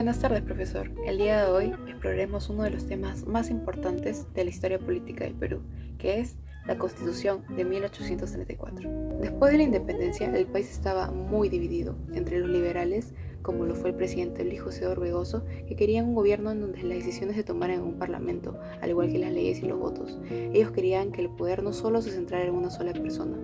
Buenas tardes, profesor. El día de hoy exploraremos uno de los temas más importantes de la historia política del Perú, que es la Constitución de 1834. Después de la independencia, el país estaba muy dividido entre los liberales, como lo fue el presidente Luis José Orbegoso, que querían un gobierno en donde las decisiones se tomaran en un parlamento, al igual que las leyes y los votos. Ellos querían que el poder no solo se centrara en una sola persona.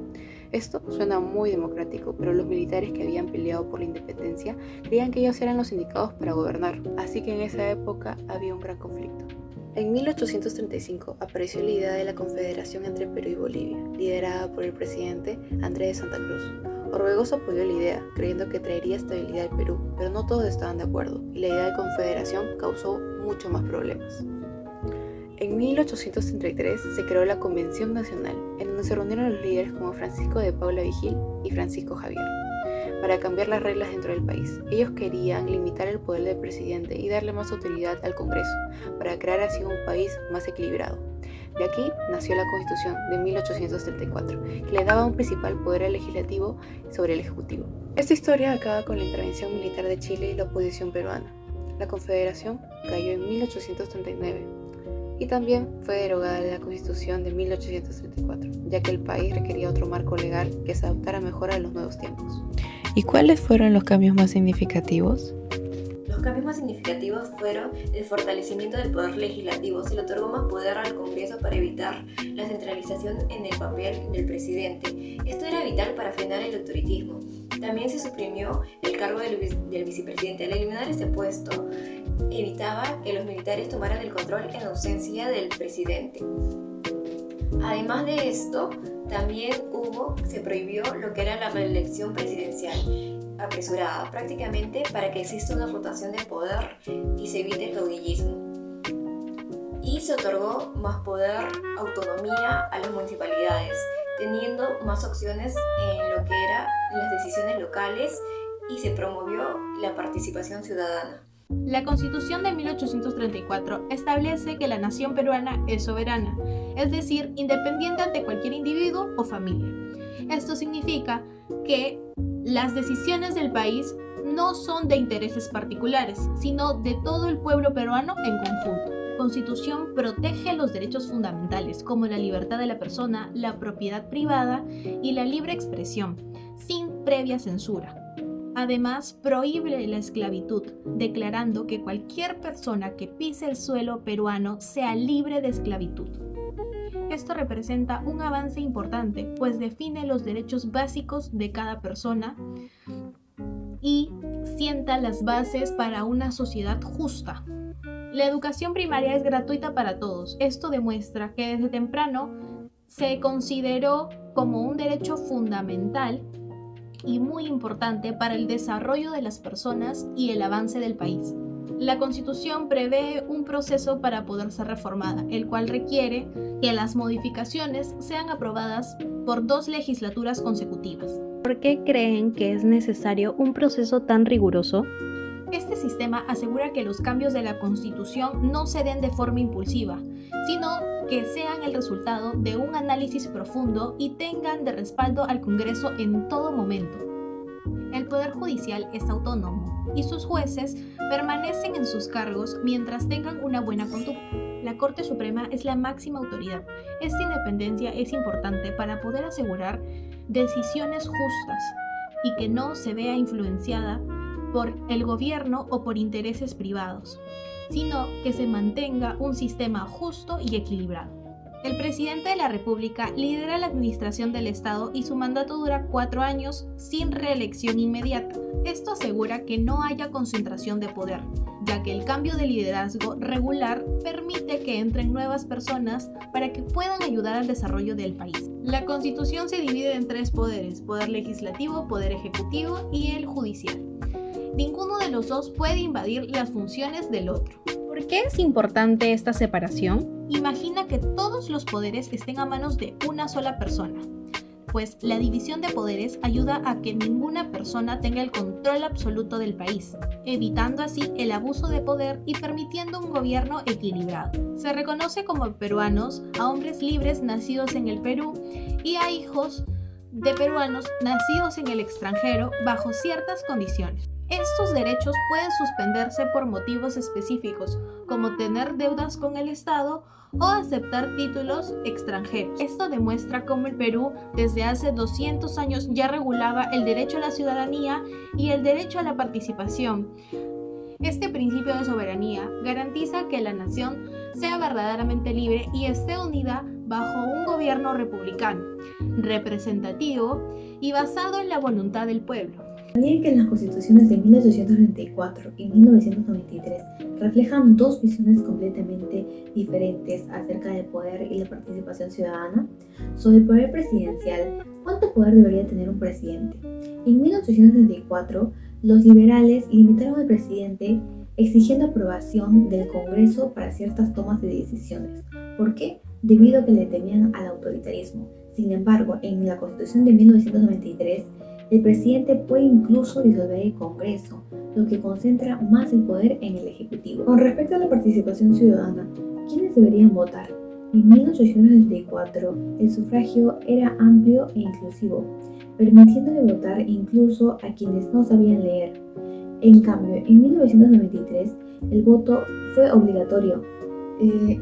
Esto suena muy democrático, pero los militares que habían peleado por la independencia creían que ellos eran los indicados para gobernar, así que en esa época había un gran conflicto. En 1835 apareció la idea de la confederación entre Perú y Bolivia, liderada por el presidente Andrés de Santa Cruz. Orbegoso apoyó la idea, creyendo que traería estabilidad al Perú, pero no todos estaban de acuerdo, y la idea de confederación causó mucho más problemas. En 1833 se creó la Convención Nacional, en donde se reunieron los líderes como Francisco de Paula Vigil y Francisco Javier, para cambiar las reglas dentro del país. Ellos querían limitar el poder del presidente y darle más autoridad al Congreso, para crear así un país más equilibrado. De aquí nació la Constitución de 1834, que le daba un principal poder al legislativo sobre el ejecutivo. Esta historia acaba con la intervención militar de Chile y la oposición peruana. La Confederación cayó en 1839. Y también fue derogada la Constitución de 1834, ya que el país requería otro marco legal que se adaptara mejor a los nuevos tiempos. ¿Y cuáles fueron los cambios más significativos? Los cambios más significativos fueron el fortalecimiento del poder legislativo. Se le otorgó más poder al Congreso para evitar la centralización en el papel del presidente. Esto era vital para frenar el autoritarismo. También se suprimió el cargo del vicepresidente. Al eliminar este puesto, evitaba que los militares tomaran el control en ausencia del presidente. Además de esto, también se prohibió lo que era la reelección presidencial apresurada, prácticamente para que exista una rotación de poder y se evite el caudillismo. Y se otorgó más poder, autonomía a las municipalidades, teniendo más opciones en lo que eran las decisiones locales, y se promovió la participación ciudadana. La Constitución de 1834 establece que la nación peruana es soberana, es decir, independiente ante cualquier individuo o familia. Esto significa que las decisiones del país no son de intereses particulares, sino de todo el pueblo peruano en conjunto. La Constitución protege los derechos fundamentales, como la libertad de la persona, la propiedad privada y la libre expresión, sin previa censura. Además, prohíbe la esclavitud, declarando que cualquier persona que pise el suelo peruano sea libre de esclavitud. Esto representa un avance importante, pues define los derechos básicos de cada persona y sienta las bases para una sociedad justa. La educación primaria es gratuita para todos. Esto demuestra que desde temprano se consideró como un derecho fundamental y muy importante para el desarrollo de las personas y el avance del país. La Constitución prevé un proceso para poder ser reformada, el cual requiere que las modificaciones sean aprobadas por 2 legislaturas consecutivas. ¿Por qué creen que es necesario un proceso tan riguroso? Este sistema asegura que los cambios de la Constitución no se den de forma impulsiva, sino que sean el resultado de un análisis profundo y tengan de respaldo al Congreso en todo momento. El Poder Judicial es autónomo y sus jueces permanecen en sus cargos mientras tengan una buena conducta. La Corte Suprema es la máxima autoridad. Esta independencia es importante para poder asegurar decisiones justas y que no se vea influenciada por el gobierno o por intereses privados, sino que se mantenga un sistema justo y equilibrado. El presidente de la República lidera la administración del Estado y su mandato dura 4 años sin reelección inmediata. Esto asegura que no haya concentración de poder, ya que el cambio de liderazgo regular permite que entren nuevas personas para que puedan ayudar al desarrollo del país. La Constitución se divide en 3 poderes: poder legislativo, poder ejecutivo y el judicial. Ninguno de los 2 puede invadir las funciones del otro. ¿Por qué es importante esta separación? Imagina que todos los poderes estén a manos de una sola persona, pues la división de poderes ayuda a que ninguna persona tenga el control absoluto del país, evitando así el abuso de poder y permitiendo un gobierno equilibrado. Se reconoce como peruanos a hombres libres nacidos en el Perú y a hijos de peruanos nacidos en el extranjero bajo ciertas condiciones. Estos derechos pueden suspenderse por motivos específicos, como tener deudas con el Estado o aceptar títulos extranjeros. Esto demuestra cómo el Perú desde hace 200 años ya regulaba el derecho a la ciudadanía y el derecho a la participación. Este principio de soberanía garantiza que la nación sea verdaderamente libre y esté unida bajo un gobierno republicano, representativo y basado en la voluntad del pueblo. ¿Sabían que las constituciones de 1834 y 1993 reflejan dos visiones completamente diferentes acerca del poder y la participación ciudadana? Sobre el poder presidencial, ¿cuánto poder debería tener un presidente? En 1834, los liberales limitaron al presidente exigiendo aprobación del Congreso para ciertas tomas de decisiones. ¿Por qué? Debido a que le temían al autoritarismo. Sin embargo, en la Constitución de 1993, el presidente puede incluso disolver el Congreso, lo que concentra más el poder en el Ejecutivo. Con respecto a la participación ciudadana, ¿quiénes deberían votar? En 1874, el sufragio era amplio e inclusivo, permitiéndole votar incluso a quienes no sabían leer. En cambio, en 1993, el voto fue obligatorio,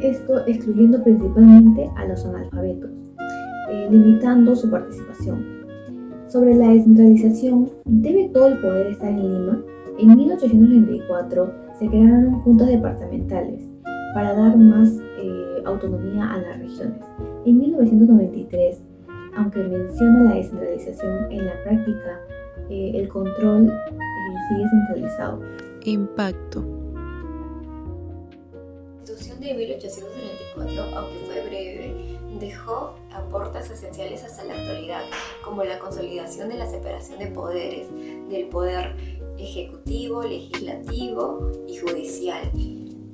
esto excluyendo principalmente a los analfabetos, limitando su participación. Sobre la descentralización, ¿debe todo el poder estar en Lima? En 1894 se crearon juntas departamentales para dar más autonomía a las regiones. En 1993, aunque menciona la descentralización, en la práctica el control sigue centralizado. Impacto. La Constitución de 1834, aunque fue breve, dejó aportes esenciales hasta la actualidad, como la consolidación de la separación de poderes, del poder ejecutivo, legislativo y judicial,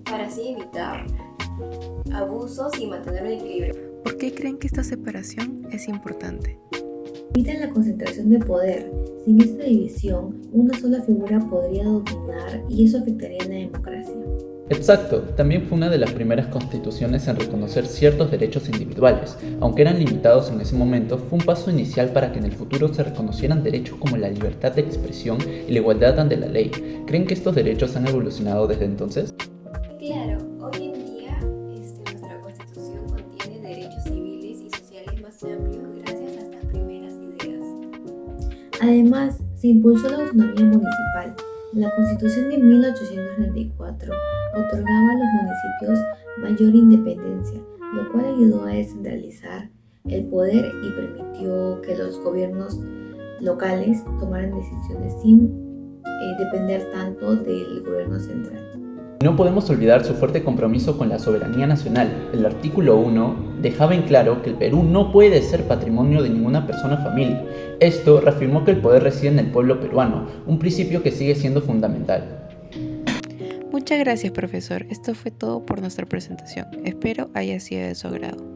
para así evitar abusos y mantener un equilibrio. ¿Por qué creen que esta separación es importante? Evita la concentración de poder. Sin esta división, una sola figura podría dominar y eso afectaría la democracia. Exacto, también fue una de las primeras constituciones en reconocer ciertos derechos individuales. Aunque eran limitados en ese momento, fue un paso inicial para que en el futuro se reconocieran derechos como la libertad de expresión y la igualdad ante la ley. ¿Creen que estos derechos han evolucionado desde entonces? Claro, hoy en día nuestra Constitución contiene derechos civiles y sociales más amplios gracias a estas primeras ideas. Además, se impulsó la autonomía municipal. La Constitución de 1834 otorgaba a los municipios mayor independencia, lo cual ayudó a descentralizar el poder y permitió que los gobiernos locales tomaran decisiones sin depender tanto del gobierno central. No podemos olvidar su fuerte compromiso con la soberanía nacional. El artículo 1 dejaba en claro que el Perú no puede ser patrimonio de ninguna persona o familia. Esto reafirmó que el poder reside en el pueblo peruano, un principio que sigue siendo fundamental. Muchas gracias, profesor. Esto fue todo por nuestra presentación. Espero haya sido de su agrado.